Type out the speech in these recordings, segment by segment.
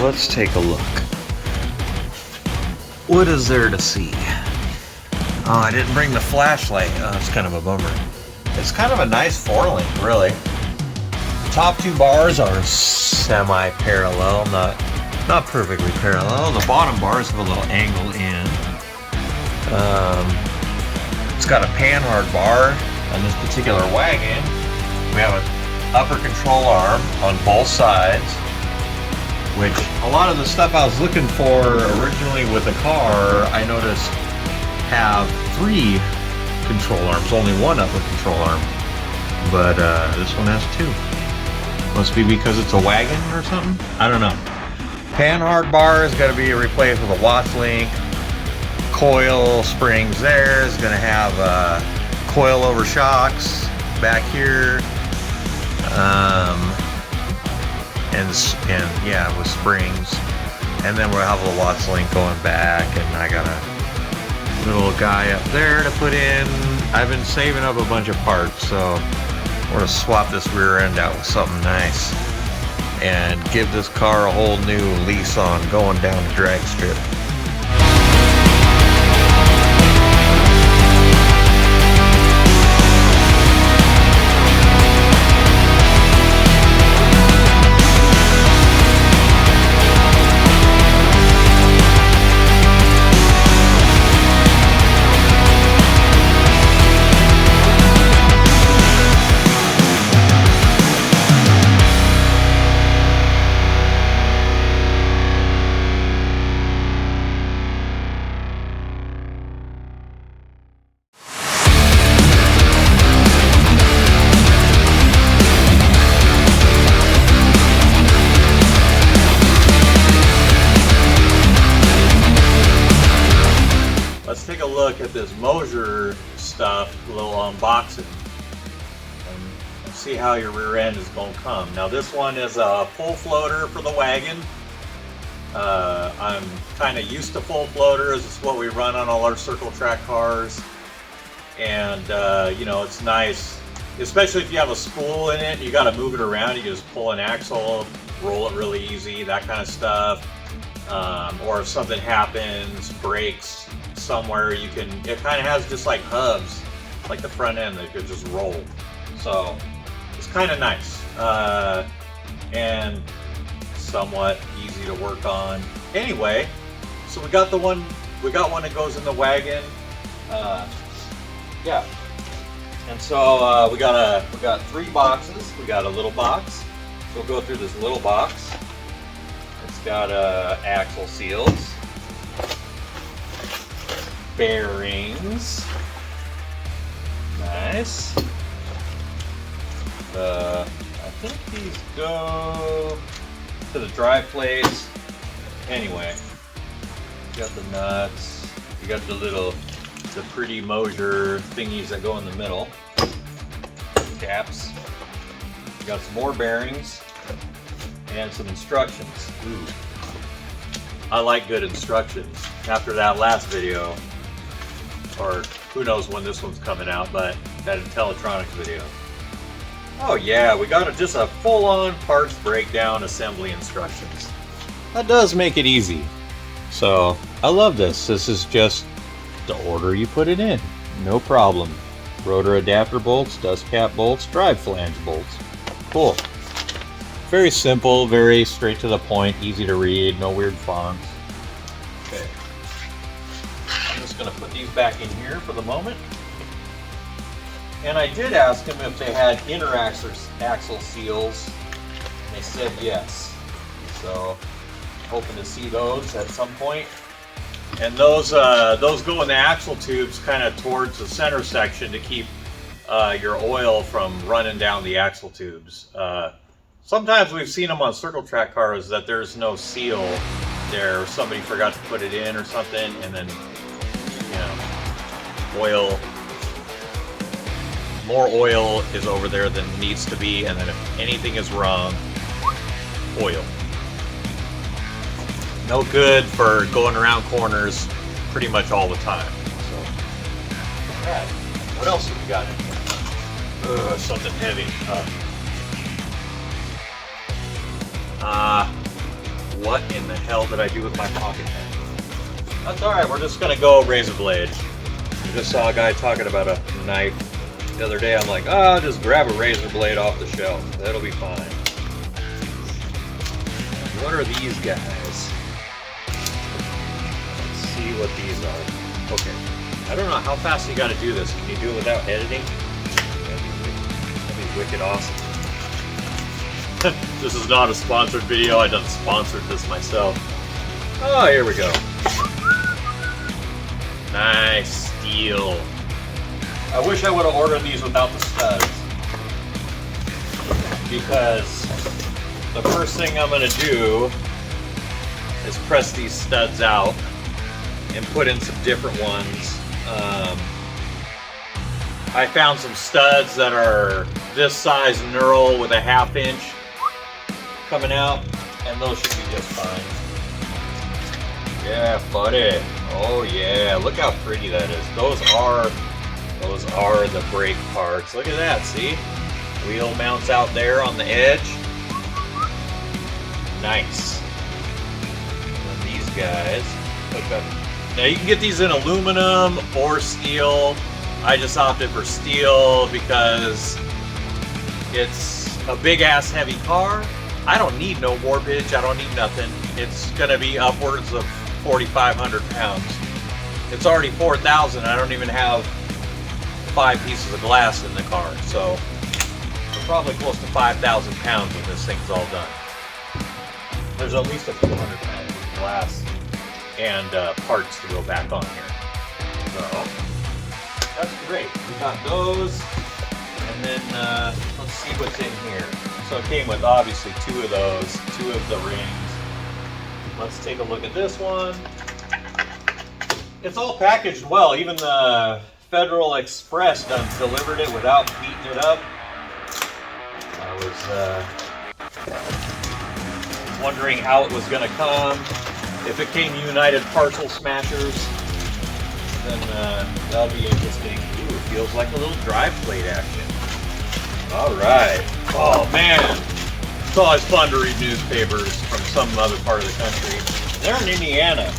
let's take a look. What is there to see? Oh, I didn't bring the flashlight. Oh, it's kind of a bummer. It's kind of a nice 4-link, really. The top 2 bars are semi-parallel, not perfectly parallel. The bottom bars have a little angle in. It's got a panhard bar on this particular wagon. We have an upper control arm on both sides, which a lot of the stuff I was looking for originally with the car, I noticed have 3 control arms, only 1 upper control arm, but this one has 2. Must be because it's a wagon or something? I don't know. Panhard bar is going to be replaced with a Watts link. Coil springs there is going to have coil over shocks back here, and yeah, with springs, and then we'll have a Watts link going back, and I got a little guy up there to put in. I've been saving up a bunch of parts, so we're gonna swap this rear end out with something nice and give this car a whole new lease on going down the drag strip. Let's take a look at this Moser stuff, a little unboxing, and see how your rear end is going to come. Now this one is a full floater for the wagon. I'm kind of used to full floaters. It's what we run on all our circle track cars, and you know, it's nice, especially if you have a spool in it. You got to move it around. You can just pull an axle, roll it really easy, that kind of stuff. Or if something happens, breaks somewhere, you can, it kind of has just like hubs, like the front end that could just roll. So it's kind of nice, and somewhat easy to work on. Anyway, so we got one that goes in the wagon. Yeah. And so we got 3 boxes. We got a little box. So we'll go through this little box. It's got axle seals, bearings, nice. I think these go to the drive plates. Anyway, you got the nuts. You got the pretty Moser thingies that go in the middle. Caps. You got some more bearings and some instructions. Ooh. I like good instructions. After that last video, or who knows when this one's coming out, but that Intellitronics video. Oh yeah, we got just a full-on parts breakdown assembly instructions. That does make it easy. So I love this. This is just the order you put it in. No problem. Rotor adapter bolts, dust cap bolts, drive flange bolts. Cool. Very simple, very straight to the point, easy to read, no weird fonts. Okay. I'm just going to put these back in here for the moment. And I did ask them if they had inner axle seals. And they said yes. So, hoping to see those at some point. And those go in the axle tubes kind of towards the center section to keep your oil from running down the axle tubes. Sometimes we've seen them on circle track cars that there's no seal there. Somebody forgot to put it in or something, and then, you know, more oil is over there than needs to be, and then if anything is wrong, oil. No good for going around corners pretty much all the time. So, alright, what else have we got in here? Something heavy. what in the hell did I do with my pocket knife? That's alright, we're just gonna go razor blade. I just saw a guy talking about a knife the other day. I'm like, oh, just grab a razor blade off the shelf. That'll be fine. What are these guys? Let's see what these are. Okay. I don't know how fast you gotta do this. Can you do it without editing? That'd be wicked awesome. This is not a sponsored video. I done sponsored this myself. Oh, here we go. Nice steel. I wish I would have ordered these without the studs, because the first thing I'm going to do is press these studs out and put in some different ones. I found some studs that are this size knurl with a 1/2 inch coming out, and those should be just fine. Yeah, buddy. Oh yeah, look how pretty that is. Those are the brake parts. Look at that, see? Wheel mounts out there on the edge. Nice. And these guys hook up. Now you can get these in aluminum or steel. I just opted for steel because it's a big ass heavy car. I don't need no warpage, I don't need nothing. It's gonna be upwards of 4,500 pounds. It's already 4,000, I don't even have 5 pieces of glass in the car. So we're probably close to 5,000 pounds when this thing's all done. There's at least a few hundred pounds of glass and parts to go back on here. So that's great. We got those, and then let's see what's in here. So it came with obviously 2 of those, 2 of the rings. Let's take a look at this one. It's all packaged well. Even the Federal Express delivered it without beating it up. I was wondering how it was going to come. If it came United Parcel Smashers, then that'll be interesting. Ooh, it feels like a little drive plate action. Alright. Oh man, it's always fun to read newspapers from some other part of the country. They're in Indiana.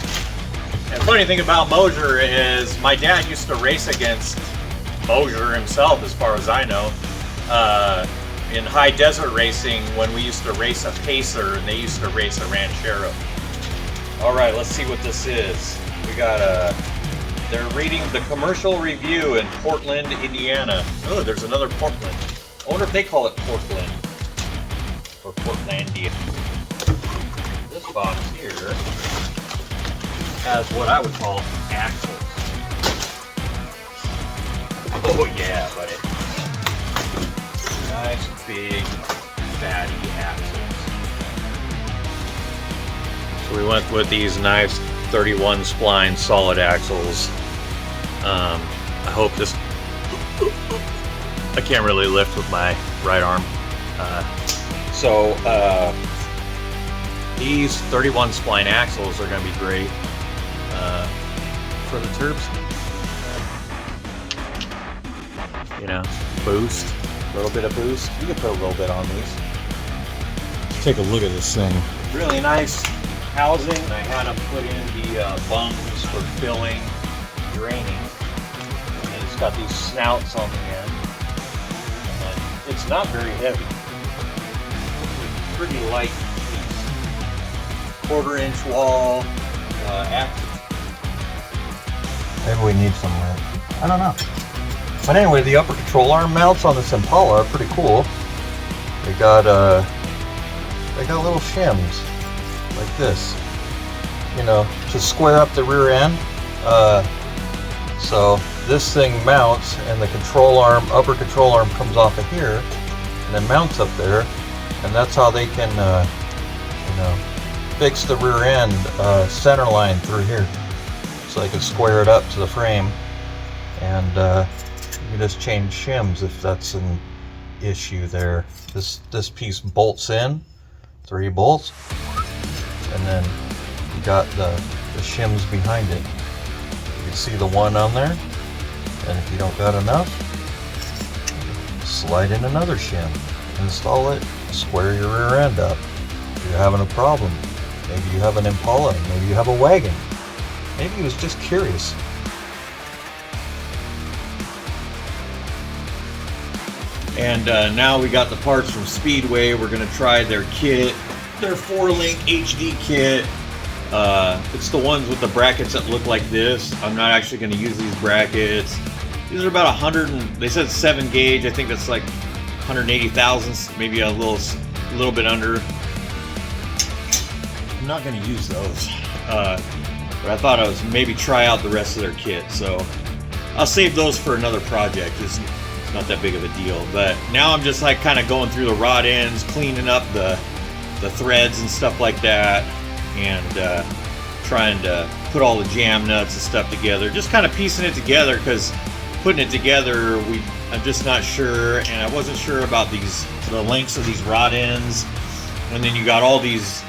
And funny thing about Moser is my dad used to race against Moser himself, as far as I know, in high desert racing when we used to race a Pacer and they used to race a Ranchero. Alright, let's see what this is. We got they're reading the commercial review in Portland, Indiana. Oh, there's another Portland. I wonder if they call it Portland or Portlandia. This box here has what I would call axles. Oh yeah, buddy. Nice big fatty axles. So we went with these nice 31 spline solid axles. I hope this. I can't really lift with my right arm. These 31 spline axles are going to be great for the turbs. You know, boost, a little bit of boost. You can put a little bit on these. Let's take a look at this thing. Really nice housing. I had them put in the bungs for filling, draining. And it's got these snouts on the end. And it's not very heavy. It's a pretty light piece. 1/4 inch wall axle. Maybe we need some, I don't know. But anyway, the upper control arm mounts on this Impala are pretty cool. They got little shims like this, you know, to square up the rear end. So this thing mounts, and the control arm, upper control arm, comes off of here, and then mounts up there, and that's how they can, you know, fix the rear end center line through here, so they can square it up to the frame, and you can just change shims if that's an issue there. This piece bolts in, 3 bolts, and then you got the shims behind it. You can see the one on there, and if you don't got enough, slide in another shim, install it, square your rear end up. If you're having a problem, Maybe you have an Impala. Maybe you have a wagon. Maybe he was just curious. And now we got the parts from Speedway. We're gonna try their kit, their 4-link HD kit. It's the ones with the brackets that look like this. I'm not actually gonna use these brackets. These are about 100, and they said 7 gauge. I think that's like 180 thousandths, maybe a little bit under. I'm not gonna use those, but I thought I was maybe try out the rest of their kit. So I'll save those for another project. It's not that big of a deal. But now I'm just like kind of going through the rod ends, cleaning up the threads and stuff like that, and trying to put all the jam nuts and stuff together. Just kind of piecing it together, because putting it together, I'm just not sure, and I wasn't sure about the lengths of these rod ends. And then you got all these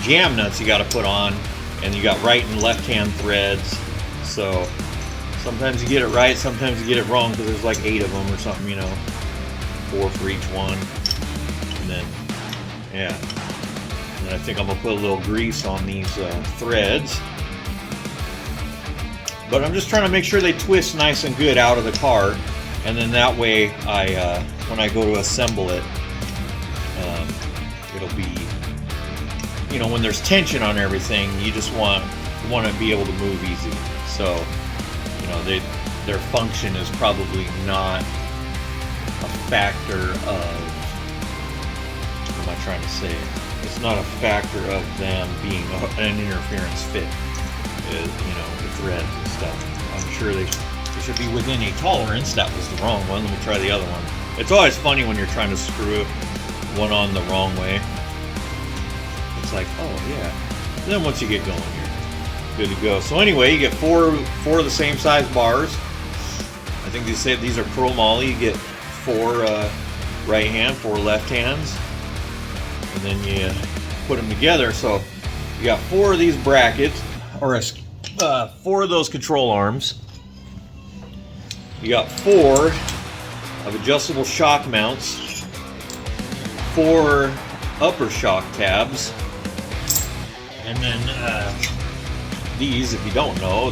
jam nuts you got to put on, and you got right and left hand threads. So sometimes you get it right, sometimes you get it wrong, because there's like 8 of them or something, you know, 4 for each one. And then, yeah. And then I think I'm gonna put a little grease on these threads. But I'm just trying to make sure they twist nice and good out of the car, and then that way, when I go to assemble it, it'll be, you know, when there's tension on everything, you just want to be able to move easy. So, you know, their function is probably not a factor of, what am I trying to say? It's not a factor of them being an interference fit, you know, the threads and stuff. I'm sure they should be within a tolerance. That was the wrong one. Let me try the other one. It's always funny when you're trying to screw one on the wrong way. It's like, oh yeah. And then once you get going, you're good to go. So anyway, you get four of the same size bars. I think they say these are Pro Moly. You get 4 right hand, 4 left hands, and then you put them together. So you got 4 of these brackets, or 4 of those control arms. You got 4 of adjustable shock mounts, 4 upper shock tabs, and then these, if you don't know,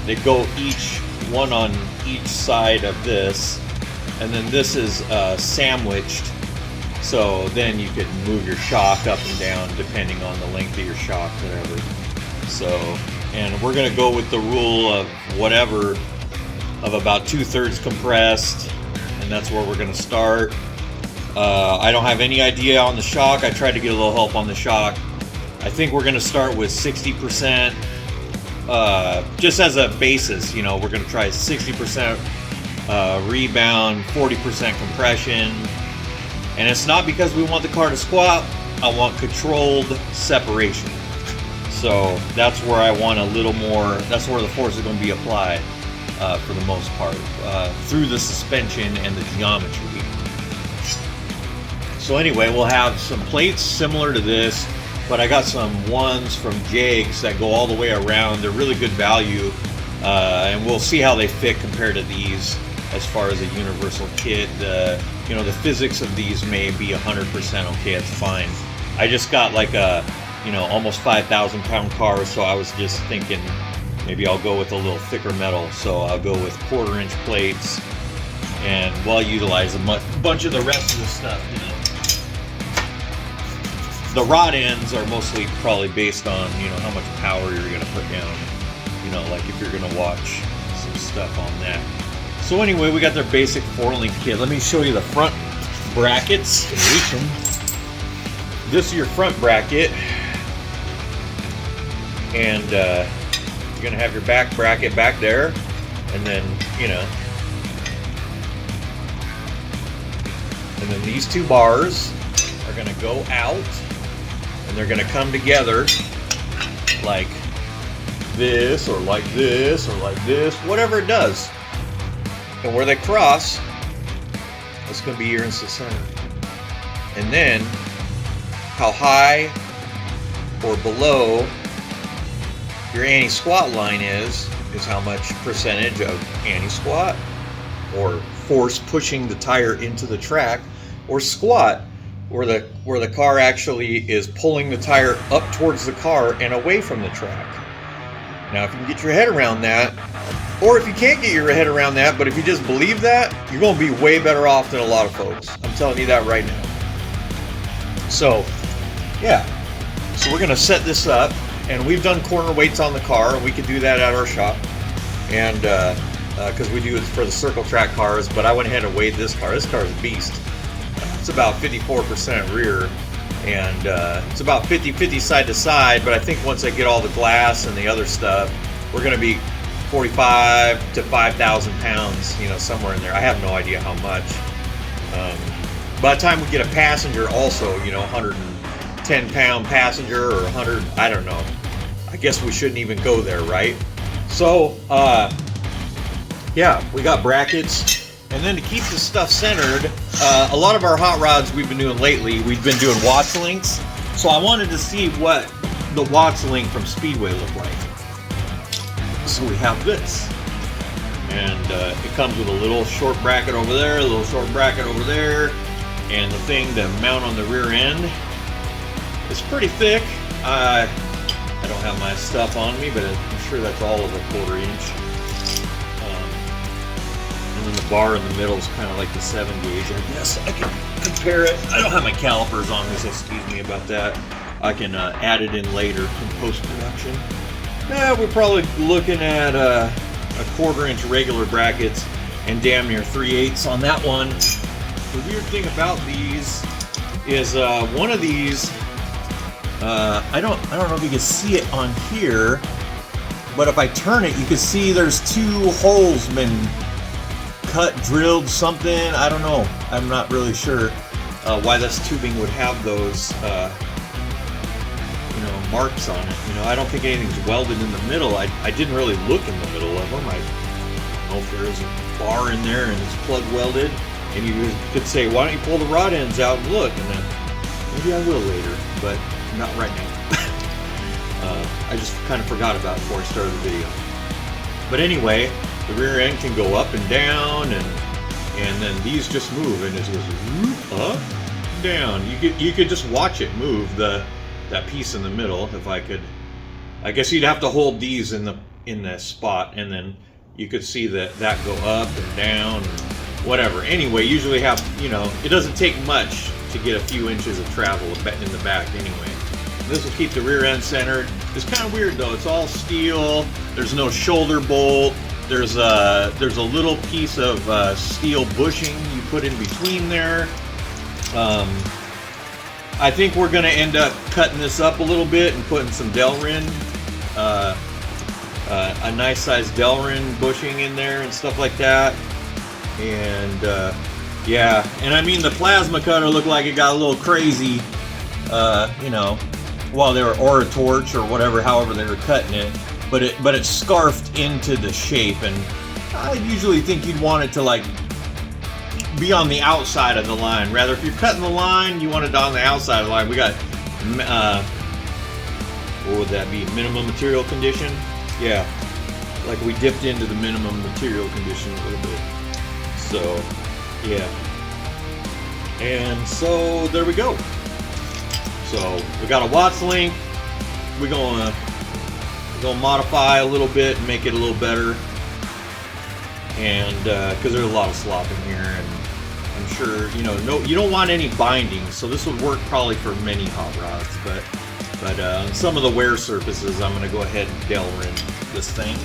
they go each one on each side of this, and then this is sandwiched, so then you can move your shock up and down depending on the length of your shock, whatever. So, and we're gonna go with the rule of whatever, of about 2/3 compressed, and that's where we're gonna start. I don't have any idea on the shock. I tried to get a little help on the shock. I think we're gonna start with 60%, just as a basis. You know, we're gonna try 60% rebound, 40% compression, and it's not because we want the car to squat. I want controlled separation. So that's where I want a little more. That's where the force is going to be applied for the most part, through the suspension and the geometry. So anyway, we'll have some plates similar to this, but I got some ones from Jags that go all the way around. They're really good value, and we'll see how they fit compared to these as far as a universal kit. You know, the physics of these may be 100% okay, it's fine. I just got like a, you know, almost 5,000 pound car, so I was just thinking maybe I'll go with a little thicker metal. So I'll go with 1/4 inch plates, and we'll utilize a bunch of the rest of the stuff, you know. The rod ends are mostly probably based on, you know, how much power you're going to put down, you know, like if you're going to watch some stuff on that. So anyway, we got their basic 4-link kit. Let me show you the front brackets. This is your front bracket, and you're going to have your back bracket back there, and then, you know, and then these 2 bars are going to go out, and they're going to come together like this, or like this, or like this, whatever it does. And where they cross, that's going to be your instant center. And then how high or below your anti-squat line is how much percentage of anti-squat or force pushing the tire into the track, or squat where the car actually is pulling the tire up towards the car and away from the track. Now, if you can get your head around that, or if you can't get your head around that, but if you just believe that, you're going to be way better off than a lot of folks. I'm telling you that right now. So, yeah. So we're going to set this up, and we've done corner weights on the car, and we can do that at our shop. And because we do it for the circle track cars, but I went ahead and weighed this car. This car is a beast. It's about 54% rear, and it's about 50-50 side to side, but I think once I get all the glass and the other stuff, we're going to be 45 to 5,000 pounds, you know, somewhere in there. I have no idea how much. By the time we get a passenger also, you know, 110-pound passenger or 100, I don't know. I guess we shouldn't even go there, right? So, yeah, we got brackets. And then to keep this stuff centered, a lot of our hot rods we've been doing lately, we've been doing Watts links. So I wanted to see what the Watts link from Speedway looked like. So we have this. And it comes with a little short bracket over there, a little short bracket over there, and the thing to mount on the rear end. It's pretty thick. I don't have my stuff on me, but I'm sure that's all of a 1/4 inch. And then the bar in the middle is kind of like the 7 gauge. I guess I can compare it. I don't have my calipers on me, so excuse me about that. I can add it in later in post-production. Yeah, we're probably looking at a 1/4 inch regular brackets and damn near 3/8 on that one. The weird thing about these is one of these, I don't know if you can see it on here, but if I turn it, you can see there's 2 holes been cut, drilled, something. I don't know. I'm not really sure why this tubing would have those you know, marks on it. You know, I don't think anything's welded in the middle. I didn't really look in the middle of them. I don't know if there is a bar in there and it's plug welded. And you could say, why don't you pull the rod ends out and look? And then maybe I will later, but not right now. I just kind of forgot about it before I started the video. But anyway, the rear end can go up and down, and then these just move, and it goes up, down. You could just watch it move, that piece in the middle. If I could, I guess you'd have to hold these in the spot, and then you could see that go up and down, and whatever. Anyway, usually have, you know, it doesn't take much to get a few inches of travel in the back anyway. This will keep the rear end centered. It's kind of weird though. It's all steel. There's no shoulder bolt. There's a little piece of steel bushing you put in between there. I think we're going to end up cutting this up a little bit and putting some Delrin, a nice size Delrin bushing in there and stuff like that. And yeah, and I mean the plasma cutter looked like it got a little crazy, you know, while they were, or a torch or whatever, however they were cutting it. But it scarfed into the shape, and I usually think you'd want it to like be on the outside of the line. Rather, if you're cutting the line, you want it on the outside of the line. We got, what would that be? Minimum material condition? Yeah, like we dipped into the minimum material condition a little bit. So, yeah. And so there we go. So we got a Watts link. We're gonna modify a little bit and make it a little better. And because there's a lot of slop in here, and I'm sure you don't want any binding. So this would work probably for many hot rods, but on some of the wear surfaces, I'm gonna go ahead and Delrin this thing.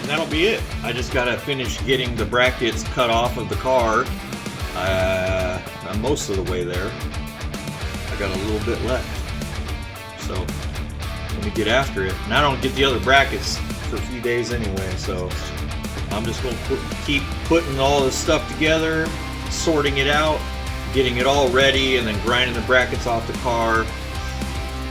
And that'll be it. I just gotta finish getting the brackets cut off of the car. I'm most of the way there. I got a little bit left. So let me get after it. And I don't get the other brackets for a few days anyway, so I'm just gonna keep putting all this stuff together, sorting it out, getting it all ready, and then grinding the brackets off the car.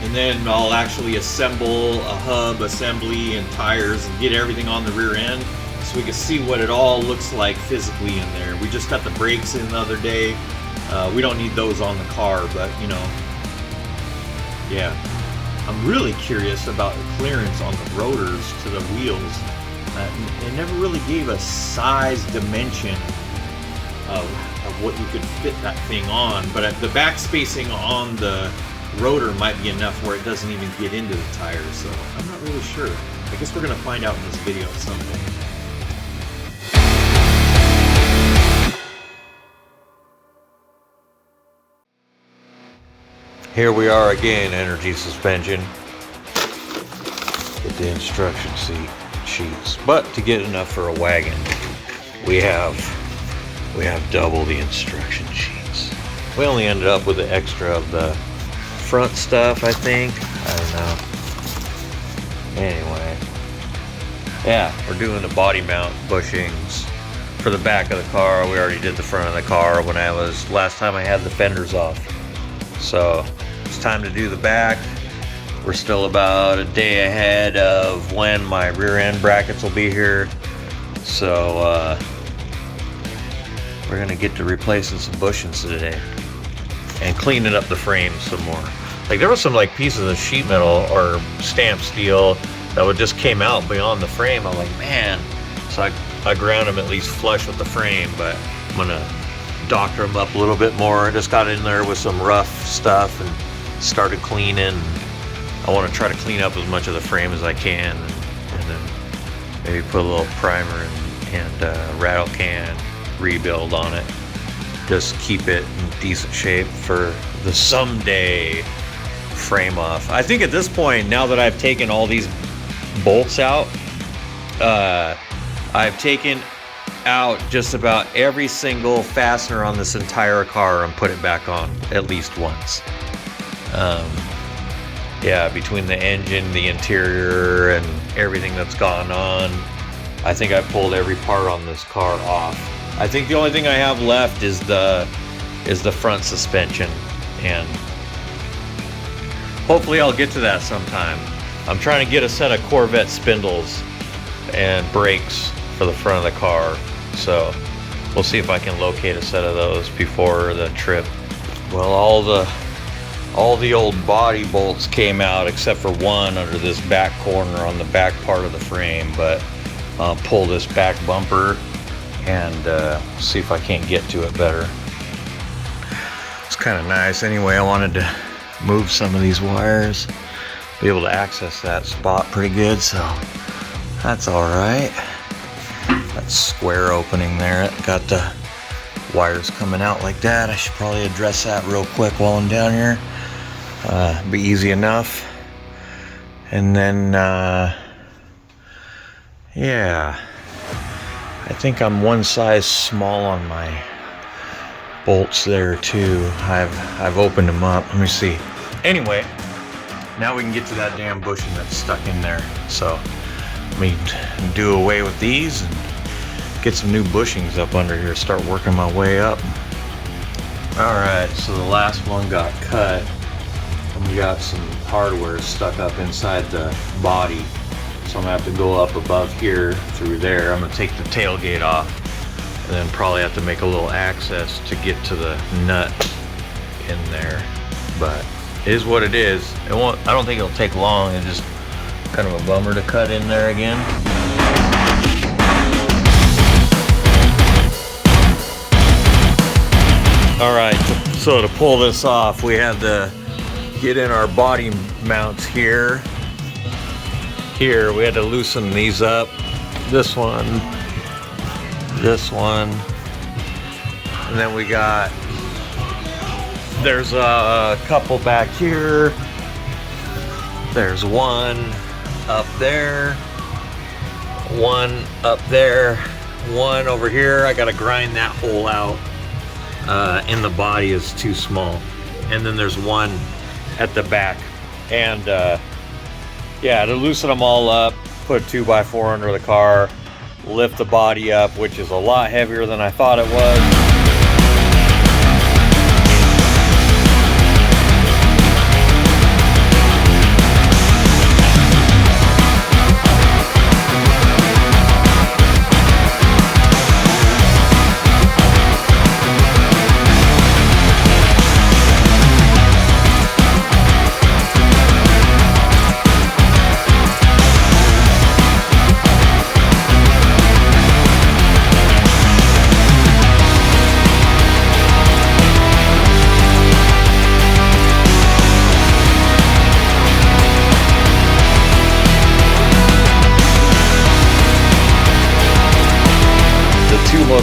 And then I'll actually assemble a hub assembly and tires and get everything on the rear end so we can see what it all looks like physically in there. We just got the brakes in the other day. We don't need those on the car, but you know, yeah. I'm really curious about the clearance on the rotors to the wheels. They never really gave a size dimension of what you could fit that thing on, but the back spacing on the rotor might be enough where it doesn't even get into the tires, so I'm not really sure. I guess we're going to find out in this video at some point. Here we are again, energy suspension. Get the instruction sheets. But to get enough for a wagon, we have double the instruction sheets. We only ended up with the extra of the front stuff, I think. I don't know. Anyway. Yeah, we're doing the body mount bushings for the back of the car. We already did the front of the car when last time I had the fenders off. So it's time to do the back. We're still about a day ahead of when my rear end brackets will be here. So we're gonna get to replacing some bushings today and cleaning up the frame some more. Like there was some like pieces of sheet metal or stamped steel that just came out beyond the frame. I'm like, man. So I ground them at least flush with the frame, but I'm gonna doctor them up a little bit more. I just got in there with some rough stuff and started cleaning. I want to try to clean up as much of the frame as I can, and then maybe put a little primer and rattle can rebuild on it. Just keep it in decent shape for the someday frame off. I think at this point, now that I've taken all these bolts out, I've taken out just about every single fastener on this entire car and put it back on at least once. Yeah, between the engine, the interior, and everything that's gone on, I think I pulled every part on this car off. I think the only thing I have left is the front suspension, and hopefully I'll get to that sometime. I'm trying to get a set of Corvette spindles and brakes for the front of the car, so we'll see if I can locate a set of those before the trip. Well, all the old body bolts came out except for one under this back corner on the back part of the frame, but I'll pull this back bumper and see if I can't get to it better. It's kind of nice. Anyway, I wanted to move some of these wires, be able to access that spot pretty good, so that's all right. That square opening there, it got the wires coming out like that. I should probably address that real quick while I'm down here. Be easy enough. And then yeah, I think I'm one size small on my bolts there too. I've opened them up. Let me see. Anyway, now we can get to that damn bushing that's stuck in there. So let me do away with these and get some new bushings up under here. Start working my way up. All right, so the last one got cut. And we got some hardware stuck up inside the body. So I'm gonna have to go up above here through there. I'm gonna take the tailgate off and then probably have to make a little access to get to the nut in there. But it is what it is. I don't think it'll take long. It's just kind of a bummer to cut in there again. All right, so to pull this off, we had to get in our body mounts here. Here, we had to loosen these up. This one, and then we got, there's a couple back here. There's one up there, one up there, one over here. I gotta grind that hole out. In the body is too small. And then there's one at the back. And yeah, to loosen them all up, put a 2x4 under the car, lift the body up, which is a lot heavier than I thought it was.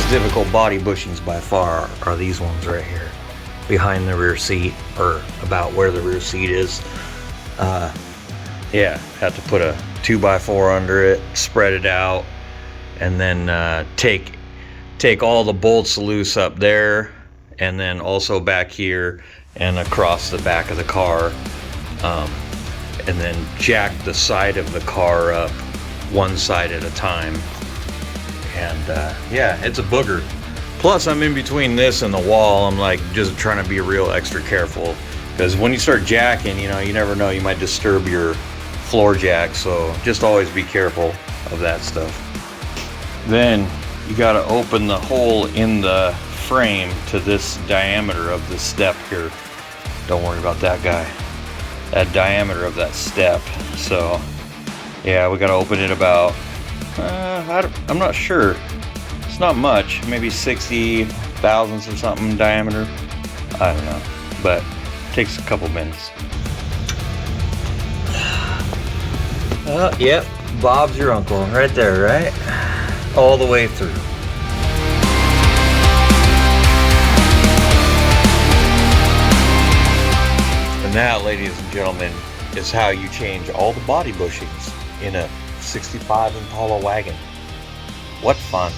difficult body bushings by far are these ones right here, behind the rear seat, or about where the rear seat is. Yeah, have to put a 2x4 under it, spread it out, and then take all the bolts loose up there, and then also back here and across the back of the car, and then jack the side of the car up one side at a time. And yeah, it's a booger. Plus I'm in between this and the wall. I'm like just trying to be real extra careful, because when you start jacking, you know, you never know, you might disturb your floor jack, so just always be careful of that stuff. Then you got to open the hole in the frame to this diameter of the step here. Don't worry about that guy. That diameter of that step. So yeah, we got to open it about I'm not sure, it's not much, maybe 60 thousandths or something diameter, I don't know, but it takes a couple minutes. Yep, Bob's your uncle right there, right? All the way through. And that, ladies and gentlemen, is how you change all the body bushings in a 65 Impala wagon. What fun.